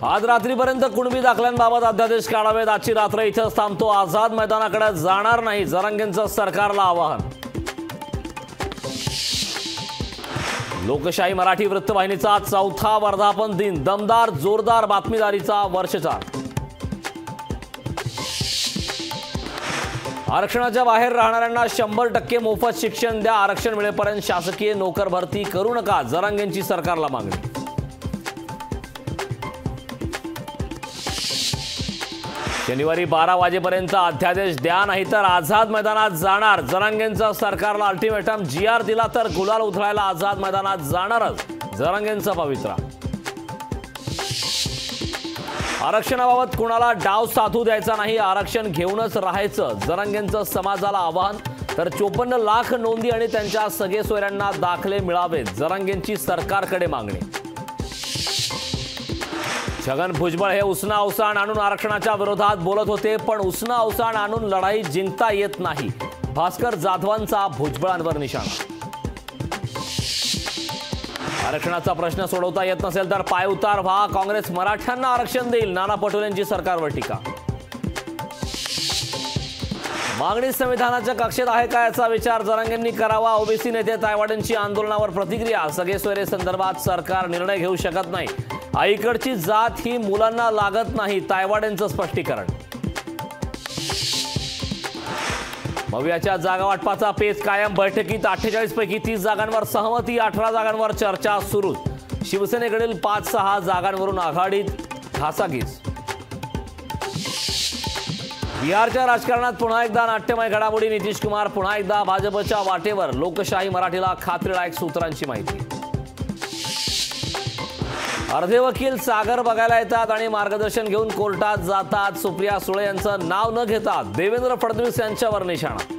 आज रात्रीपर्यंत कुणबी दाखल्यांबाबत अध्यादेश काढावेत। आजची रात्र इथंच थांबतो। आझाद मैदानाकडे जाणार नाही, जरांगेंचं सरकारला आवाहन। लोकशाही मराठी वृत्तवाहिनीचा चौथा वर्धापन दिन, दमदार जोरदार बातमीदारीचा वर्षचार। आरक्षणाच्या बाहेर राहणाऱ्यांना 100% मोफत शिक्षण द्या, आरक्षण मिळेपर्यंत शासकीय नोकर भरती करू नका, जरांगेंची सरकारला मागणी। शनिवारी 12 वाजेपर्यंत अध्यादेश द्या, नाहीतर आझाद मैदानात जाणार, जरांगेंचं सरकारला अल्टिमेटम। GR दिला तर गुलाल उधळायला आझाद मैदानात जाणारच, जरांगेंचा पवित्रा। आरक्षणाबाबत कुणाला डाव साधू द्यायचा नाही, आरक्षण घेऊनच राहायचं, जरांगेंचं समाजाला आवाहन। तर 54 लाख नोंदी आणि त्यांच्या सगळे सोयऱ्यांना दाखले मिळावेत, जरांगेंची सरकारकडे मागणी। छगन भुजबळ हे उसना अवसान आणून आरक्षणाच्या विरोधात बोलत होते, पण उसना अवसान आणून लढाई जिंकता येत नाही, भास्कर जाधवांचा भुजबळांवर निशाणा। आरक्षणाचा प्रश्न सोडवता येत नसेल तर पायउतार व्हा, काँग्रेस मराठ्यांना आरक्षण देईल, नाना पटोलेंची सरकारवर टीका। मागणी संविधानाच्या कक्षेत आहे का याचा विचार जरांगेंनी करावा, ओबीसी नेते तायवाडेंची आंदोलनावर प्रतिक्रिया। सगळे सोयरे संदर्भात सरकार निर्णय घेऊ शकत नाही, आईकडची जात ही मुलांना लागत नाही, तायवाडेंचं स्पष्टीकरण। भव्याच्या जागा वाटपाचा पेच कायम, बैठकीत 48 पैकी 30 जागांवर सहमती, 18 जागांवर चर्चा सुरू। शिवसेनेकडील 5-6 जागांवरून आघाडीत घासाघीस। बिहारच्या राजकारणात पुन्हा एकदा नाट्यमय घडामोडी, नितीश कुमार पुन्हा एकदा भाजपच्या वाटेवर, लोकशाही मराठीला खात्रीलायक सूत्रांची माहिती। अर्धे वकील सागर बघायला येतात आणि मार्गदर्शन घेऊन कोर्टात जातात, सुप्रिया सुळे यांचं नाव न घेता देवेंद्र फडणवीस यांच्यावर निशाणा।